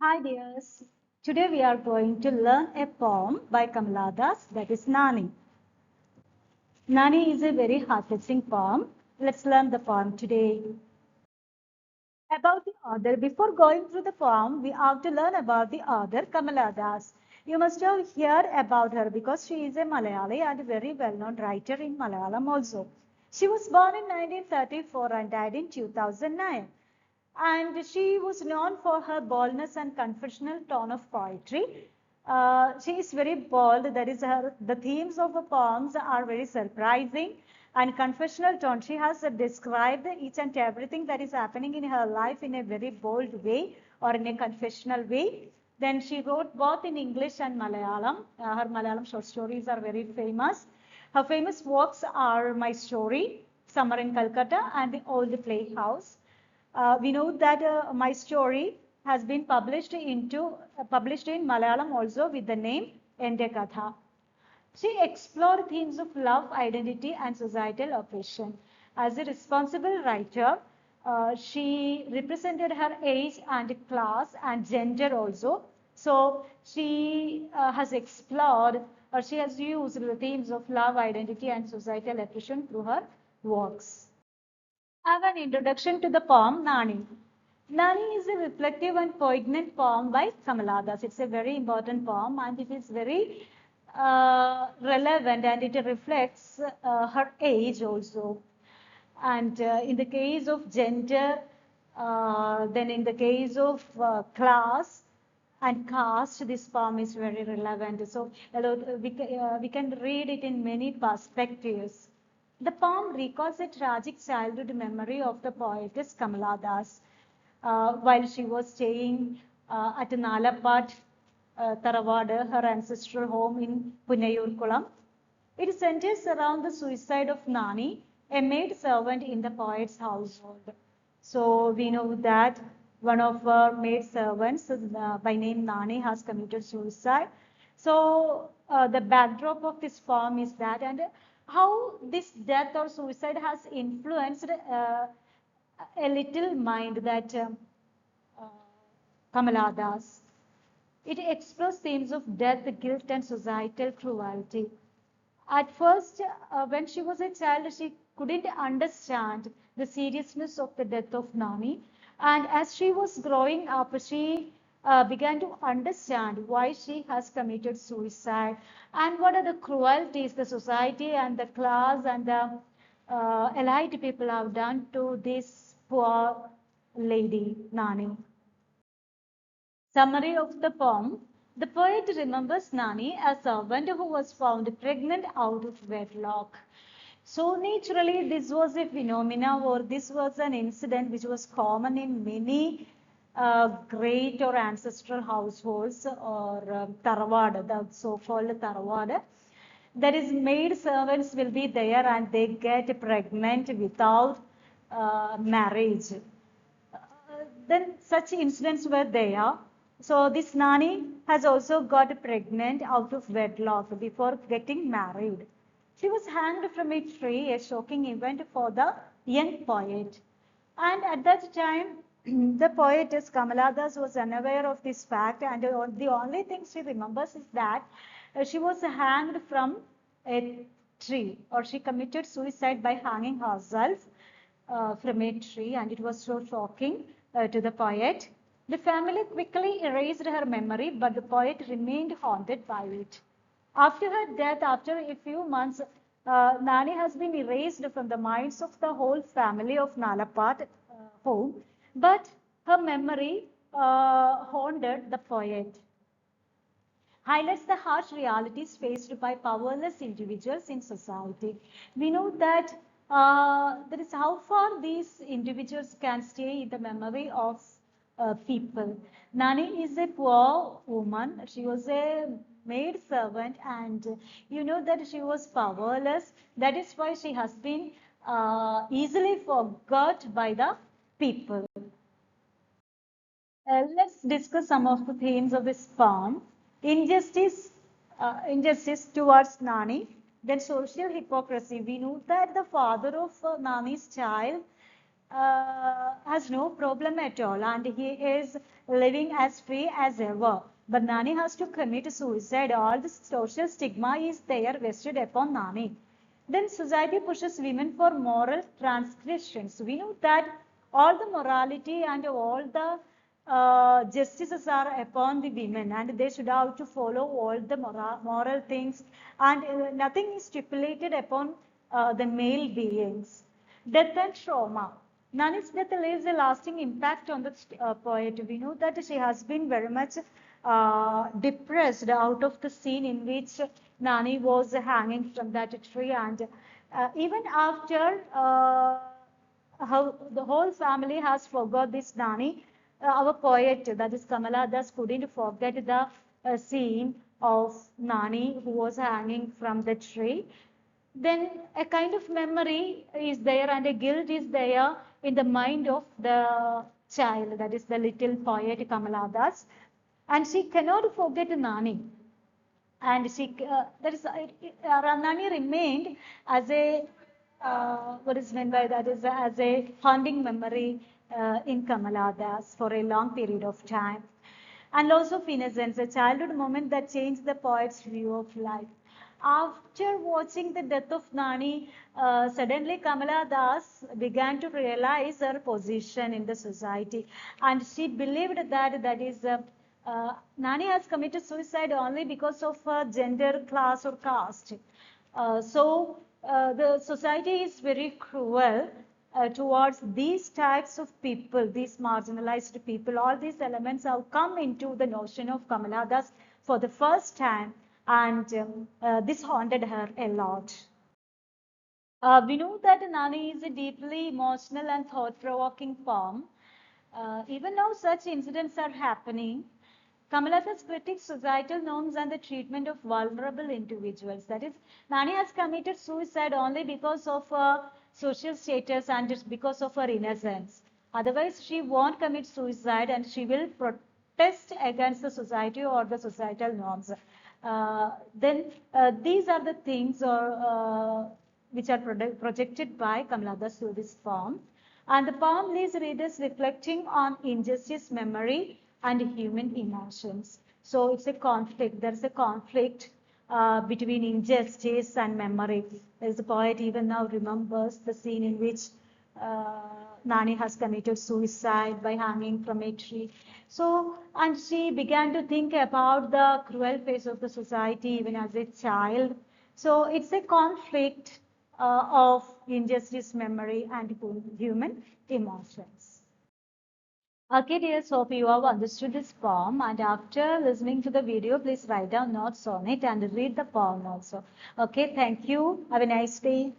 Hi dears, today we are going to learn a poem by Kamala Das, that is Nani. Nani is a very heart-touching poem. Let's learn the poem today. About the author, before going through the poem, we have to learn about the author Kamala Das. You must have heard about her because she is a Malayali and a very well-known writer in Malayalam also. She was born in 1934 and died in 2009. And she was known for her boldness and confessional tone of poetry. She is very bold. That is, the themes of the poems are very surprising and confessional tone. She has described each and everything that is happening in her life in a very bold way or in a confessional way. Then she wrote both in English and Malayalam. Her Malayalam short stories are very famous. Her famous works are My Story, Summer in Calcutta, and The Old Playhouse. We know that My Story has been published in Malayalam also with the name Ende Katha. She explored themes of love, identity, and societal oppression. As a responsible writer, she represented her age and class and gender also. So she has explored or she has used the themes of love, identity, and societal oppression through her works. I have an introduction to the poem Nani. Nani is a reflective and poignant poem by Kamala Das. It's a very important poem and it is very relevant and it reflects her age also. And in the case of gender, then in the case of class and caste, this poem is very relevant. So we can read it in many perspectives. The poem recalls a tragic childhood memory of the poetess Kamala Das while she was staying at Nalapat, Taravada, her ancestral home in Punayurkulam. It centers around the suicide of Nani, a maid servant in the poet's household. So we know that one of her maid servants by name Nani has committed suicide. So the backdrop of this poem is that, and how this death or suicide has influenced a little mind that Kamala Das. It explores themes of death, guilt, and societal cruelty. At first, when she was a child, she couldn't understand the seriousness of the death of Nani. And as she was growing up, she began to understand why she has committed suicide and what are the cruelties the society and the class and the elite people have done to this poor lady, Nani. Summary of the poem. The poet remembers Nani, a servant who was found pregnant out of wedlock. So naturally, this was a phenomena or this was an incident which was common in many great or ancestral households or Taravada, the so-called Taravada. That is, maid servants will be there and they get pregnant without marriage. Then such incidents were there. So this Nani has also got pregnant out of wedlock before getting married. She was hanged from a tree, a shocking event for the young poet. And at that time, the poetess Kamala Das was unaware of this fact, and the only thing she remembers is that she was hanged from a tree, or she committed suicide by hanging herself from a tree, and it was so shocking to the poet. The family quickly erased her memory, but the poet remained haunted by it. After her death, after a few months, Nani has been erased from the minds of the whole family of Nalapat home, but her memory haunted the poet. Highlights the harsh realities faced by powerless individuals in society. We know that that is how far these individuals can stay in the memory of people. Nani is a poor woman. She was a maid servant, and you know that she was powerless. That is why she has been easily forgot by the people. Let's discuss some of the themes of this poem. Injustice towards Nani, then social hypocrisy. We know that the father of Nani's child has no problem at all, and he is living as free as ever. But Nani has to commit suicide. All the social stigma is there vested upon Nani. Then society pushes women for moral transgressions. We know that all the morality and all the justices are upon the women, and they should have to follow all the moral things, and nothing is stipulated upon the male beings. Death and trauma. Nani's death leaves a lasting impact on the poet. We know that she has been very much depressed out of the scene in which Nani was hanging from that tree, and even after how the whole family has forgot this Nani, our poet, that is Kamala Das, couldn't forget the scene of Nani who was hanging from the tree. Then a kind of memory is there and a guilt is there in the mind of the child, that is the little poet Kamala Das, and she cannot forget Nani. And she, Nani remained as a, what is meant by that is as a haunting memory in Kamala Das for a long period of time. And loss of innocence, a childhood moment that changed the poet's view of life. After watching the death of Nani, suddenly Kamala Das began to realize her position in the society, and she believed that is Nani has committed suicide only because of her gender, class, or caste. The society is very cruel towards these types of people, these marginalized people. All these elements have come into the notion of Kamala Das for the first time, and this haunted her a lot. We know that Nani is a deeply emotional and thought-provoking poem. Even now, such incidents are happening. Kamala's critiques societal norms and the treatment of vulnerable individuals. That is, Nani has committed suicide only because of social status and because of her innocence. Otherwise, she won't commit suicide, and she will protest against the society or the societal norms. These are the things which are projected by Kamala Das through this poem. And the poem leaves readers reflecting on injustice, memory, and human emotions. So it's a conflict. There's a conflict between injustice and memory. As the poet even now remembers the scene in which Nani has committed suicide by hanging from a tree. So, and she began to think about the cruel face of the society even as a child. So it's a conflict of injustice, memory, and human emotions. Okay, dears, hope you have understood this poem, and after listening to the video, please write down notes on it and read the poem also. Okay, thank you. Have a nice day.